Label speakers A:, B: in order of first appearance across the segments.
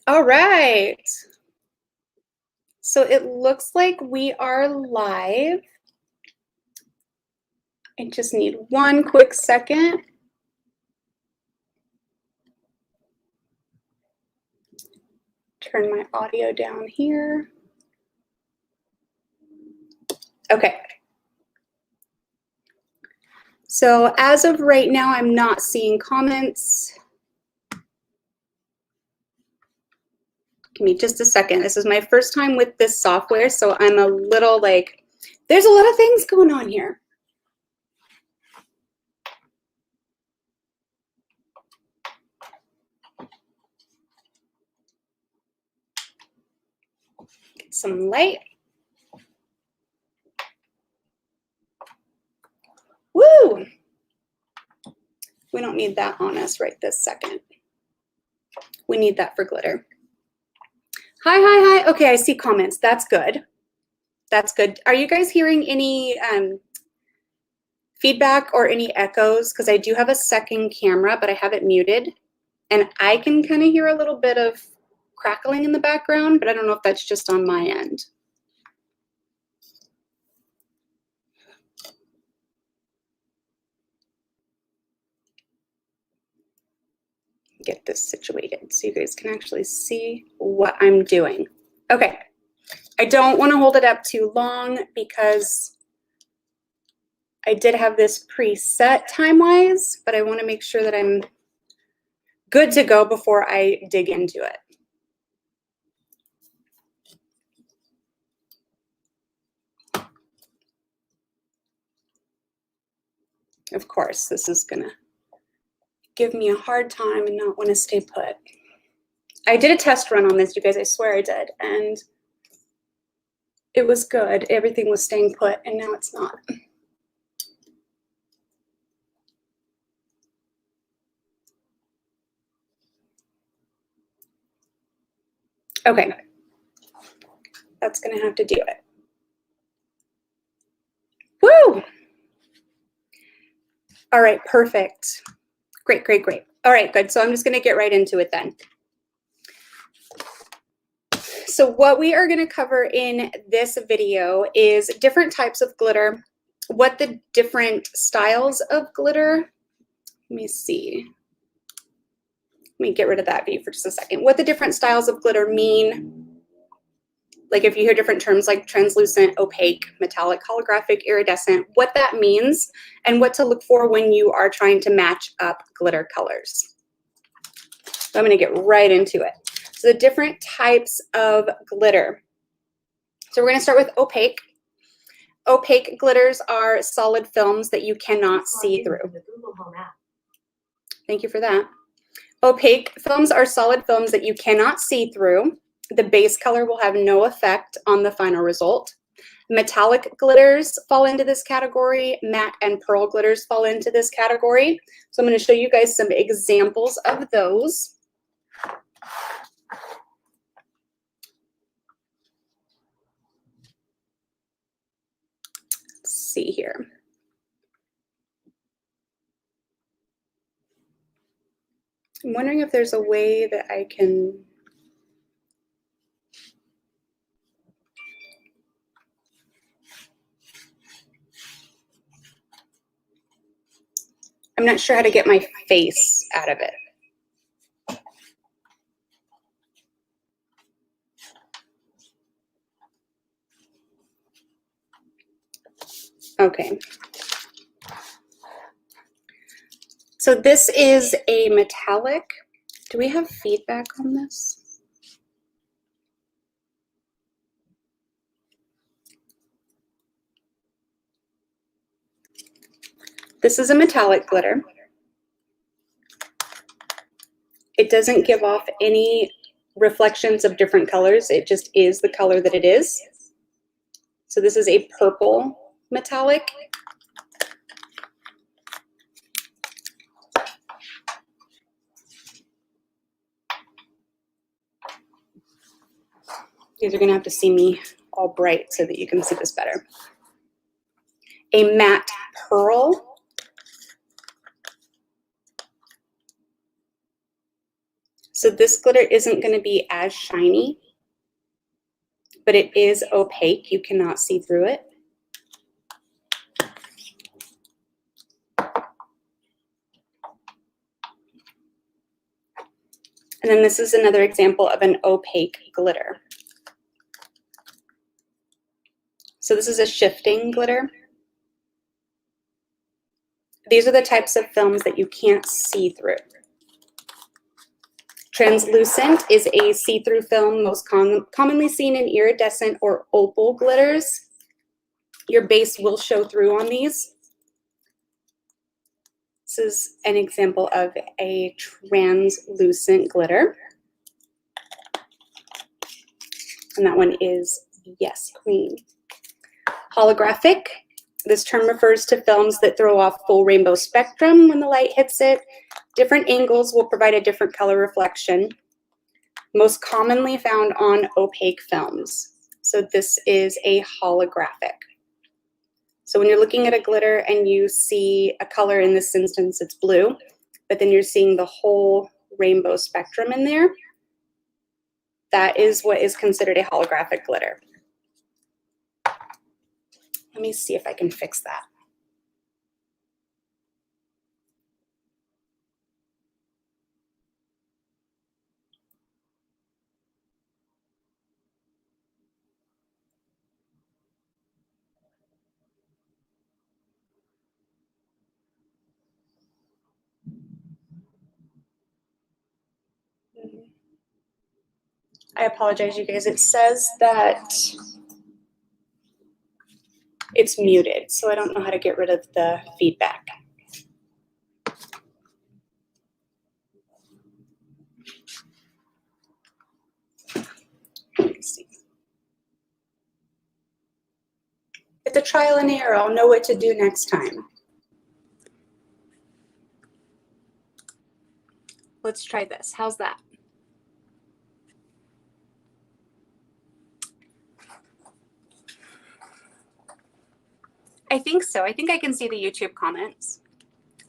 A: All right. So it looks like we are live. I just need one quick second. Turn my audio down here. Okay. So as of right now, I'm not seeing comments. Give me just a second. This is my first time with this software, so I'm a little like, there's a lot of things going on here. Get some light. Woo! We don't need that on us right this second. We need that for glitter. Hi, hi, hi. Okay, I see comments. That's good. That's good. Are you guys hearing any feedback or any echoes? Because I do have a second camera, but I have it muted. And I can kind of hear a little bit of crackling in the background, but I don't know if that's just on my end. Get this situated so you guys can actually see what I'm doing. Okay, I don't want to hold it up too long because I did have this preset time-wise, but I want to make sure that I'm good to go before I dig into it. Of course, this is gonna give me a hard time and not want to stay put. I did a test run on this, you guys, I swear I did, and it was good. Everything was staying put, and now it's not. Okay, that's gonna have to do it. Woo! All right, perfect. Great, great, great. All right, good. So I'm just gonna get right into it then. So what we are gonna cover in this video is different types of glitter, what the different styles of glitter, let me see. Let me get rid of that view for just a second. What the different styles of glitter mean. Like if you hear different terms like translucent, opaque, metallic, holographic, iridescent, what that means and what to look for when you are trying to match up glitter colors. So I'm gonna get right into it. So the different types of glitter. So we're gonna start with opaque. Opaque glitters are solid films that you cannot see through. Thank you for that. Opaque films are solid films that you cannot see through. The base color will have no effect on the final result. Metallic glitters fall into this category. Matte and pearl glitters fall into this category. So I'm going to show you guys some examples of those. Let's see here. I'm wondering if there's a way that I can I'm not sure how to get my face out of it. Okay. So this is a metallic. Do we have feedback on this? This is a metallic glitter. It doesn't give off any reflections of different colors. It just is the color that it is. So this is a purple metallic. You guys are gonna have to see me all bright so that you can see this better. A matte pearl. So this glitter isn't going to be as shiny, but it is opaque. You cannot see through it. And then this is another example of an opaque glitter. So this is a shifting glitter. These are the types of films that you can't see through. Translucent is a see-through film most commonly seen in iridescent or opal glitters. Your base will show through on these. This is an example of a translucent glitter. And that one is Yes Queen. Holographic. This term refers to films that throw off full rainbow spectrum when the light hits it. Different angles will provide a different color reflection. Most commonly found on opaque films. So this is a holographic. So when you're looking at a glitter and you see a color, in this instance it's blue, but then you're seeing the whole rainbow spectrum in there, that is what is considered a holographic glitter. Let me see if I can fix that. I apologize, you guys. It says that it's muted, so I don't know how to get rid of the feedback. Let me see. It's a trial and error. I'll know what to do next time. Let's try this. How's that? I think so. I think I can see the YouTube comments.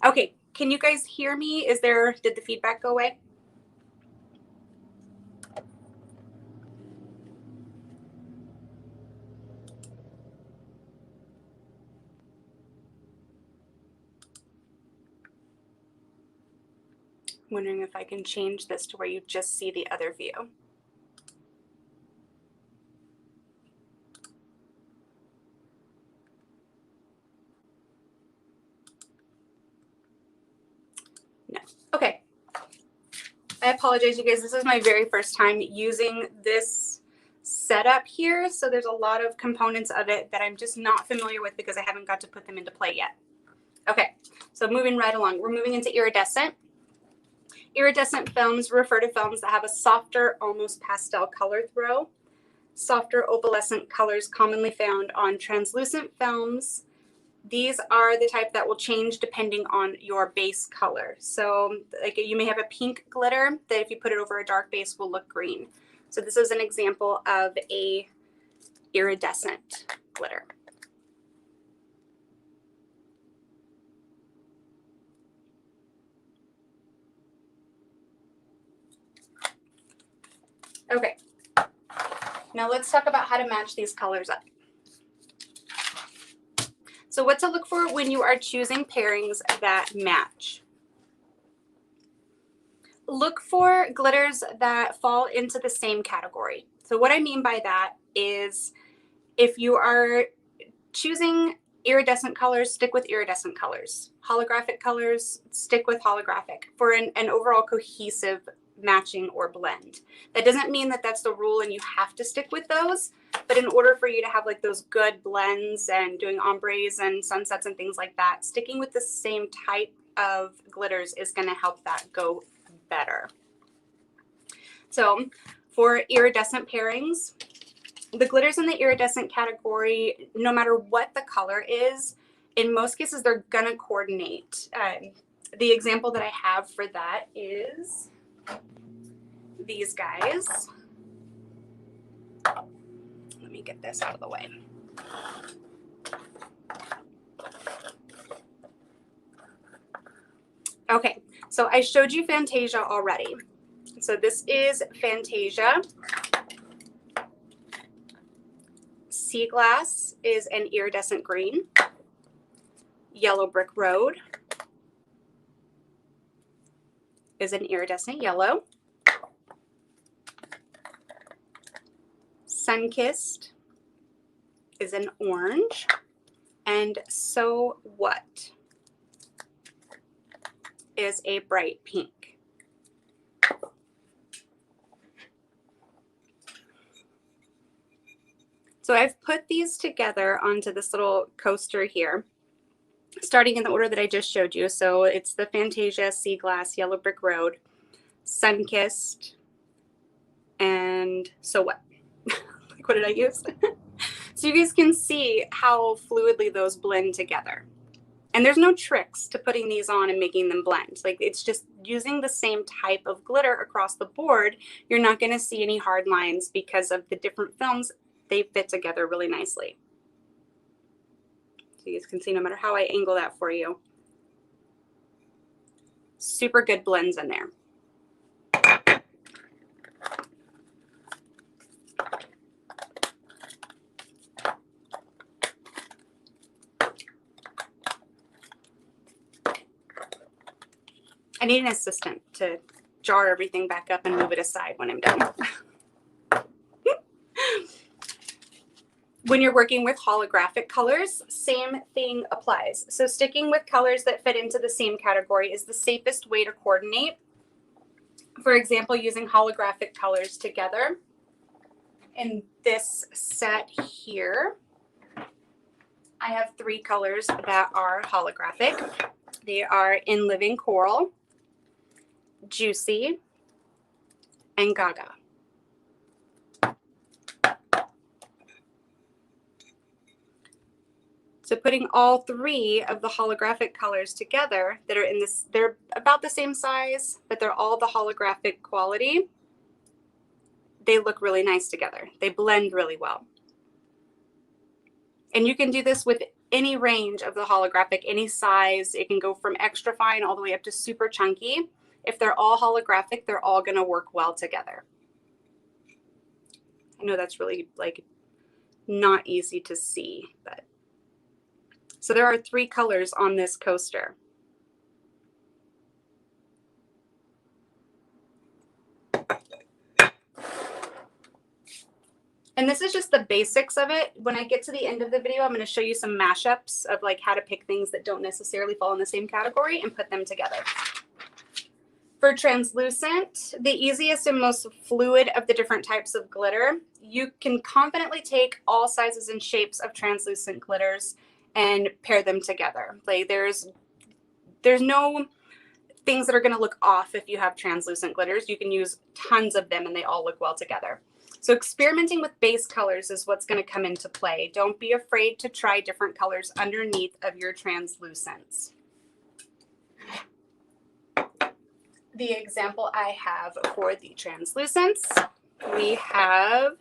A: Okay, can you guys hear me? Did the feedback go away? Wondering if I can change this to where you just see the other view. No. Okay. I apologize, you guys. This is my very first time using this setup here, so there's a lot of components of it that I'm just not familiar with because I haven't got to put them into play yet. Okay, so moving right along. We're moving into iridescent. Iridescent films refer to films that have a softer, almost pastel color throw. Softer opalescent colors commonly found on translucent films. These are the type that will change depending on your base color. So like you may have a pink glitter that if you put it over a dark base will look green. So this is an example of a iridescent glitter. Okay, now let's talk about how to match these colors up. So what to look for when you are choosing pairings that match. Look for glitters that fall into the same category. So what I mean by that is if you are choosing iridescent colors, stick with iridescent colors. Holographic colors, stick with holographic for an overall cohesive matching or blend. That doesn't mean that that's the rule and you have to stick with those, but in order for you to have like those good blends and doing ombres and sunsets and things like that, sticking with the same type of glitters is going to help that go better. So for iridescent pairings, the glitters in the iridescent category, no matter what the color is, in most cases, they're going to coordinate. The example that I have for that is these guys. Let me get this out of the way. Okay, so I showed you Fantasia already. So this is Fantasia. Sea Glass is an iridescent green. Yellow Brick Road is an iridescent yellow. Sunkissed is an orange. And So What is a bright pink. So I've put these together onto this little coaster here, starting in the order that I just showed you. So it's the Fantasia, Sea Glass, Yellow Brick Road, Sunkissed, and So What? Like, what did I use? So you guys can see how fluidly those blend together. And there's no tricks to putting these on and making them blend. Like, it's just using the same type of glitter across the board. You're not going to see any hard lines because of the different films. They fit together really nicely. So you guys can see no matter how I angle that for you. Super good blends in there. I need an assistant to jar everything back up and move it aside when I'm done. When you're working with holographic colors, same thing applies. So sticking with colors that fit into the same category is the safest way to coordinate. For example, using holographic colors together. In this set here, I have 3 colors that are holographic. They are In Living Coral, Juicy, and Gaga. So putting all 3 of the holographic colors together that are in this, they're about the same size, but they're all the holographic quality. They look really nice together. They blend really well. And you can do this with any range of the holographic, any size. It can go from extra fine all the way up to super chunky. If they're all holographic, they're all going to work well together. I know that's really like not easy to see, but so there are 3 colors on this coaster. And this is just the basics of it. When I get to the end of the video, I'm going to show you some mashups of like how to pick things that don't necessarily fall in the same category and put them together. For translucent, the easiest and most fluid of the different types of glitter, you can confidently take all sizes and shapes of translucent glitters and pair them together. Like there's no things that are going to look off if you have translucent glitters. You can use tons of them and they all look well together. So experimenting with base colors is what's going to come into play. Don't be afraid to try different colors underneath of your translucents. The example I have for the translucents, we have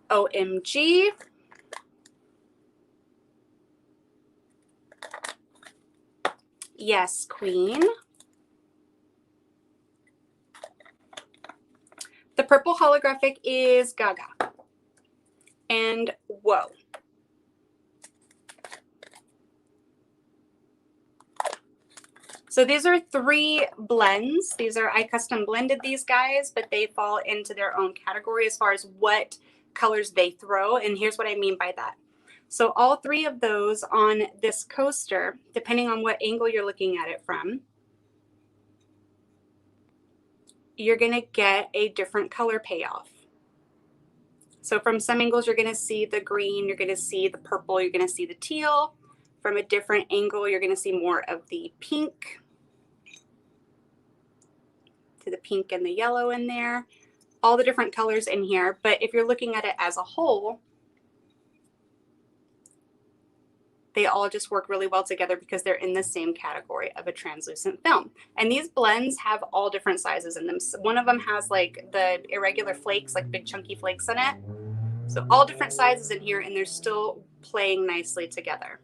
A: OMG, Yes Queen, the purple holographic is Gaga, and Whoa. So these are 3 blends. I custom blended these guys, but they fall into their own category as far as what colors they throw. And here's what I mean by that. So all 3 of those on this coaster, depending on what angle you're looking at it from, you're going to get a different color payoff. So from some angles, you're going to see the green, you're going to see the purple, you're going to see the teal. From a different angle, you're going to see more of the pink, to the pink and the yellow in there, all the different colors in here. But if you're looking at it as a whole, they all just work really well together because they're in the same category of a translucent film. And these blends have all different sizes in them. So one of them has like the irregular flakes, like big chunky flakes in it. So all different sizes in here, and they're still playing nicely together.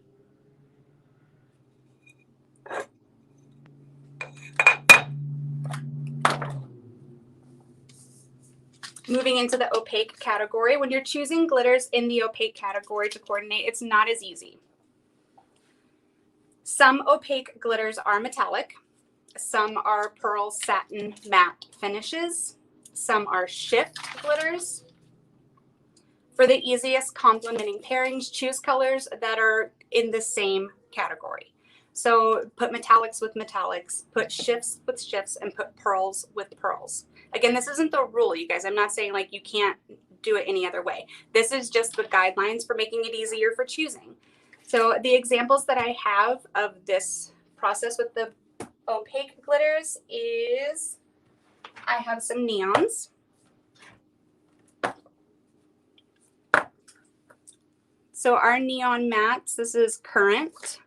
A: Moving into the opaque category, when you're choosing glitters in the opaque category to coordinate, it's not as easy. Some opaque glitters are metallic. Some are pearl satin matte finishes. Some are shift glitters. For the easiest complementing pairings, choose colors that are in the same category. So put metallics with metallics, put shifts with shifts, and put pearls with pearls. Again, this isn't the rule, you guys. I'm not saying like you can't do it any other way. This is just the guidelines for making it easier for choosing. So the examples that I have of this process with the opaque glitters is I have some neons. So our neon mattes, this is Current.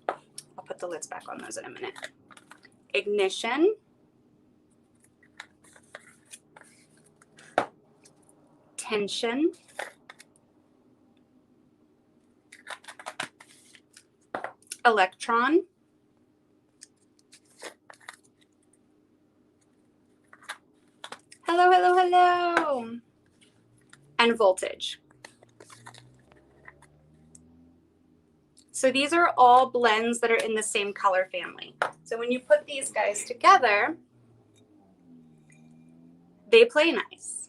A: I'll put the lids back on those in a minute. Ignition. Tension. Electron. Hello, hello, hello. And Voltage. So these are all blends that are in the same color family. So when you put these guys together, they play nice.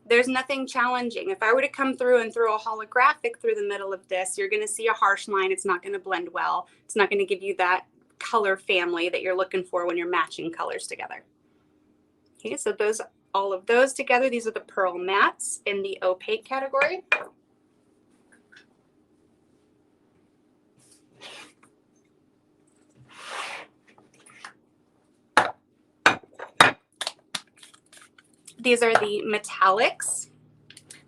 A: There's nothing challenging. If I were to come through and throw a holographic through the middle of this, you're going to see a harsh line. It's not going to blend well. It's not going to give you that color family that you're looking for when you're matching colors together. Okay, so those, all of those together, these are the pearl mattes in the opaque category. These are the metallics.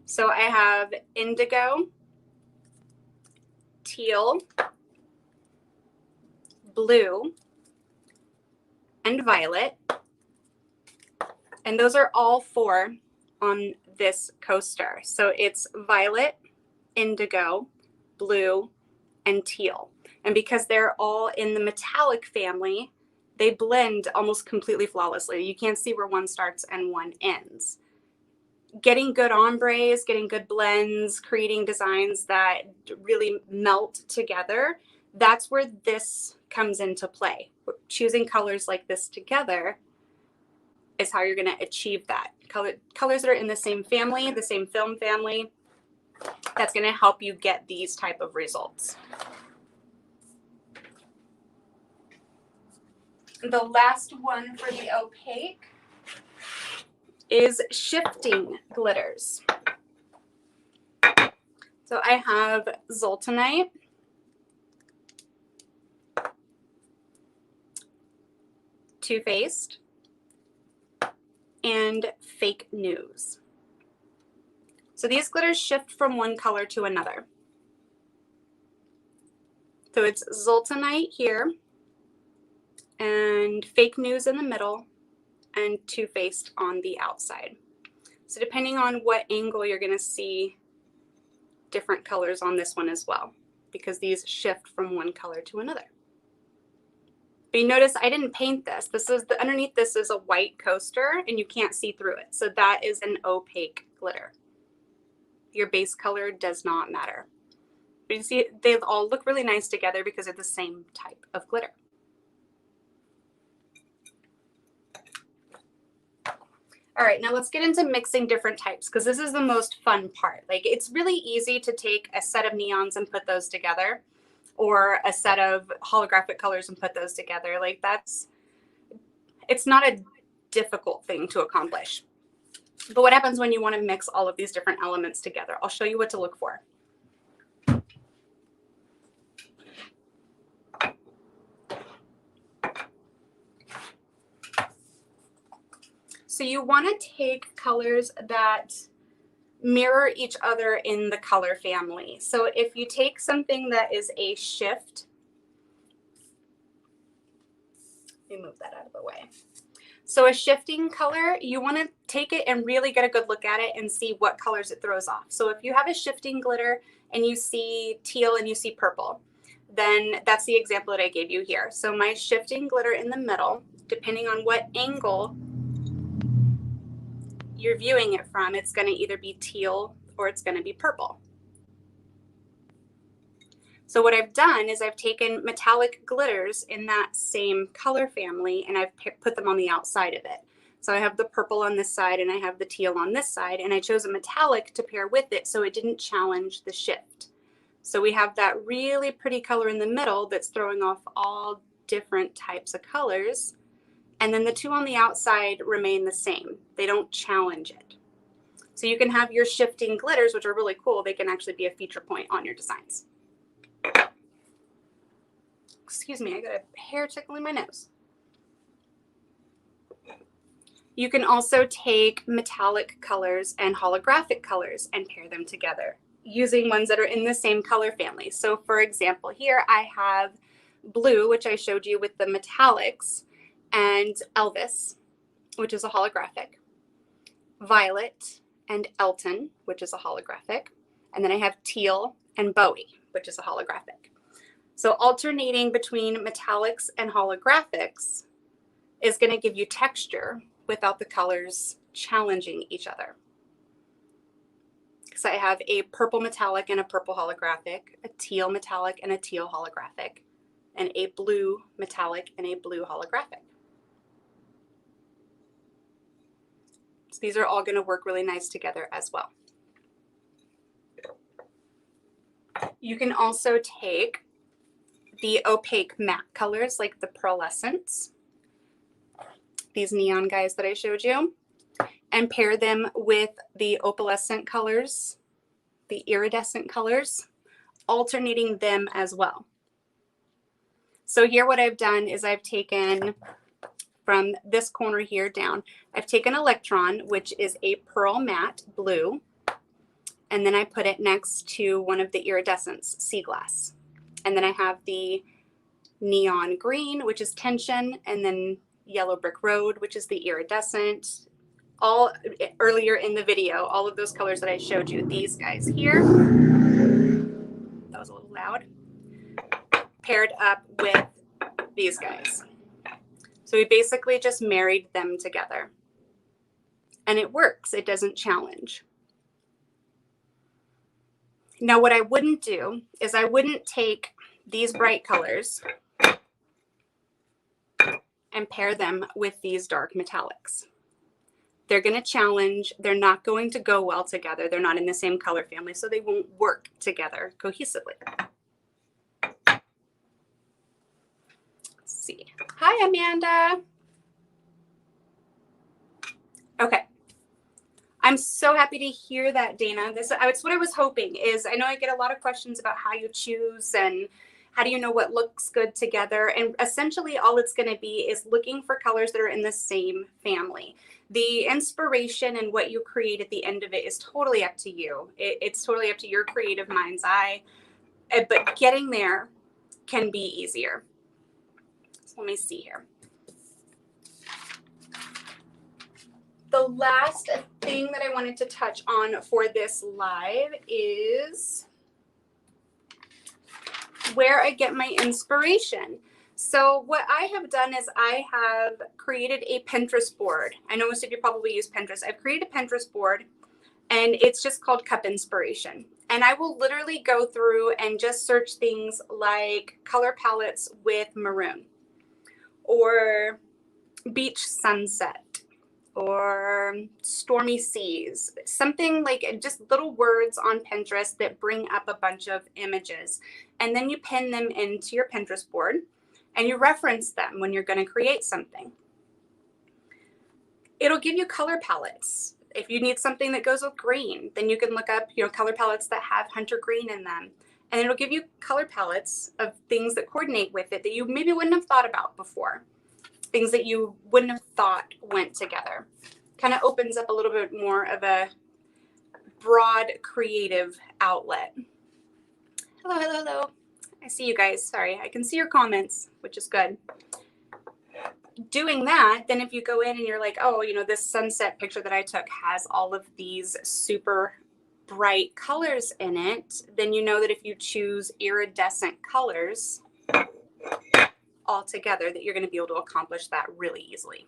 A: So I have indigo, teal, blue, and violet. And those are all four on this coaster. So it's violet, indigo, blue, and teal. And because they're all in the metallic family, they blend almost completely flawlessly. You can't see where one starts and one ends. Getting good ombres, getting good blends, creating designs that really melt together, that's where this comes into play. Choosing colors like this together is how you're going to achieve that. Colors that are in the same family, the same film family, that's going to help you get these type of results. The last one for the opaque is shifting glitters. So I have Zoltanite, Too Faced, and Fake News. So these glitters shift from one color to another. So it's Zoltanite here, and Fake News in the middle, and Too Faced on the outside. So depending on what angle, you're going to see different colors on this one as well, because these shift from one color to another. But you notice I didn't paint this. This is the underneath. This is a white coaster, and you can't see through it. So that is an opaque glitter. Your base color does not matter. But you see, they all look really nice together because they're the same type of glitter. All right, now let's get into mixing different types, because this is the most fun part. Like, it's really easy to take a set of neons and put those together, or a set of holographic colors and put those together. Like, it's not a difficult thing to accomplish. But what happens when you want to mix all of these different elements together? I'll show you what to look for. So you want to take colors that mirror each other in the color family. So if you take something that is a shift, let me move that out of the way. So a shifting color, you want to take it and really get a good look at it and see what colors it throws off. So if you have a shifting glitter and you see teal and you see purple, then that's the example that I gave you here. So my shifting glitter in the middle, depending on what angle you're viewing it from, it's going to either be teal or it's going to be purple. So what I've done is I've taken metallic glitters in that same color family and I've put them on the outside of it. So I have the purple on this side and I have the teal on this side, and I chose a metallic to pair with it so it didn't challenge the shift. So we have that really pretty color in the middle that's throwing off all different types of colors. And then the two on the outside remain the same. They don't challenge it. So you can have your shifting glitters, which are really cool. They can actually be a feature point on your designs. Excuse me, I got a hair tickling my nose. You can also take metallic colors and holographic colors and pair them together using ones that are in the same color family. So for example, here I have blue, which I showed you with the metallics, and Elvis, which is a holographic, violet and Elton, which is a holographic, and then I have teal and Bowie, which is a holographic. So alternating between metallics and holographics is going to give you texture without the colors challenging each other. So I have a purple metallic and a purple holographic, a teal metallic and a teal holographic, and a blue metallic and a blue holographic. So these are all going to work really nice together as well. You can also take the opaque matte colors like the pearlescents, these neon guys that I showed you, and pair them with the opalescent colors, the iridescent colors, alternating them as well. So here what I've done is I've taken from this corner here down, I've taken Electron, which is a pearl matte blue, and then I put it next to one of the Iridescents sea glass. And then I have the neon green, which is tension, and then yellow brick road, which is the iridescent. All earlier in the video, all of those colors that I showed you, these guys here, that was a little loud, paired up with these guys. So we basically just married them together. And it works, it doesn't challenge. Now what I wouldn't do is I wouldn't take these bright colors and pair them with these dark metallics. They're going to challenge, they're not going to go well together. They're not in the same color family, so they won't work together cohesively. Let's see. Hi, Amanda. Okay. I'm so happy to hear that, Dana. It's what I was hoping is, I know I get a lot of questions about how you choose and how do you know what looks good together? And essentially all it's going to be is looking for colors that are in the same family. The inspiration and what you create at the end of it is totally up to you. It's totally up to your creative mind's eye, but getting there can be easier. So let me see here. The last thing that I wanted to touch on for this live is where I get my inspiration. So what I have done is I have created a Pinterest board. I know most of you probably use Pinterest. I've created a Pinterest board and it's just called Cup Inspiration. And I will literally go through and just search things like color palettes with maroon or beach sunset or stormy seas, something like just little words on Pinterest that bring up a bunch of images. And then you pin them into your Pinterest board and you reference them when you're going to create something. It'll give you color palettes. If you need something that goes with green, then you can look up, color palettes that have hunter green in them. And it'll give you color palettes of things that coordinate with it that you maybe wouldn't have thought about before. Things that you wouldn't have thought went together. Kind of opens up a little bit more of a broad creative outlet. Hello, hello, hello. I see you guys. Sorry, I can see your comments, which is good. Doing that, then if you go in and you're like, oh, this sunset picture that I took has all of these super bright colors in it, then you know that if you choose iridescent colors all together, that you're going to be able to accomplish that really easily.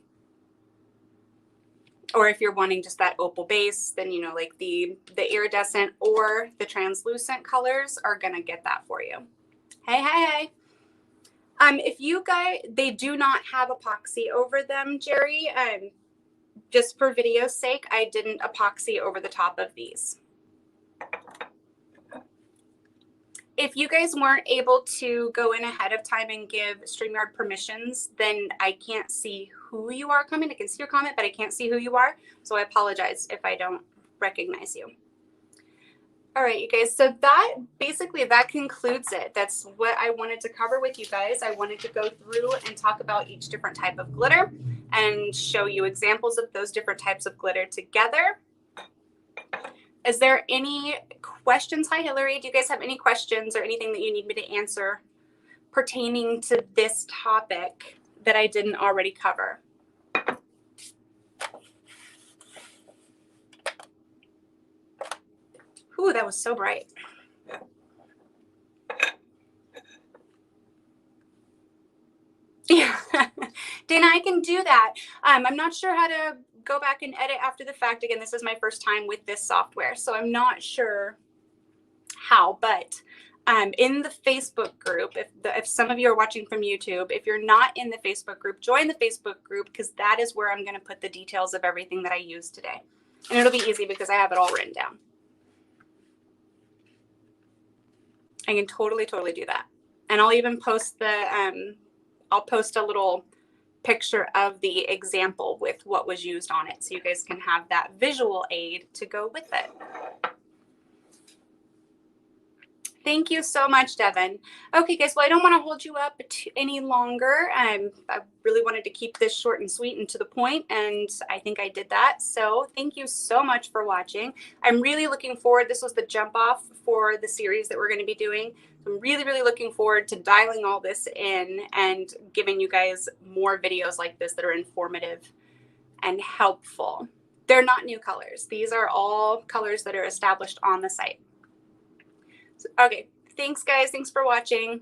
A: Or if you're wanting just that opal base, then you know, like the iridescent or the translucent colors are going to get that for you. Hey, hey, hey. If you guys, they do not have epoxy over them, Jerry. Just for video's sake, I didn't epoxy over the top of these. If you guys weren't able to go in ahead of time and give StreamYard permissions, then I can't see who you are coming. I can see your comment, but I can't see who you are. So I apologize if I don't recognize you. All right, you guys, so that basically, that concludes it. That's what I wanted to cover with you guys. I wanted to go through and talk about each different type of glitter and show you examples of those different types of glitter together. Is there any questions? Hi, Hillary. Do you guys have any questions or anything that you need me to answer pertaining to this topic that I didn't already cover? Ooh, that was so bright. Yeah, Dana, I can do that. I'm not sure how to go back and edit after the fact. Again, this is my first time with this software, so I'm not sure how, but in the Facebook group, if some of you are watching from YouTube, if you're not in the Facebook group, join the Facebook group, because that is where I'm going to put the details of everything that I use today. And it'll be easy because I have it all written down. I can totally do that. And I'll even post the, I'll post a little picture of the example with what was used on it, so you guys can have that visual aid to go with it. Thank you so much, Devin. Okay, guys, well, I don't want to hold you up any longer. I really wanted to keep this short and sweet and to the point, and I think I did that. So thank you so much for watching. I'm really looking forward. This was the jump off for the series that we're going to be doing. I'm really looking forward to dialing all this in and giving you guys more videos like this that are informative and helpful. They're not new colors. These are all colors that are established on the site. Okay, thanks guys. Thanks for watching.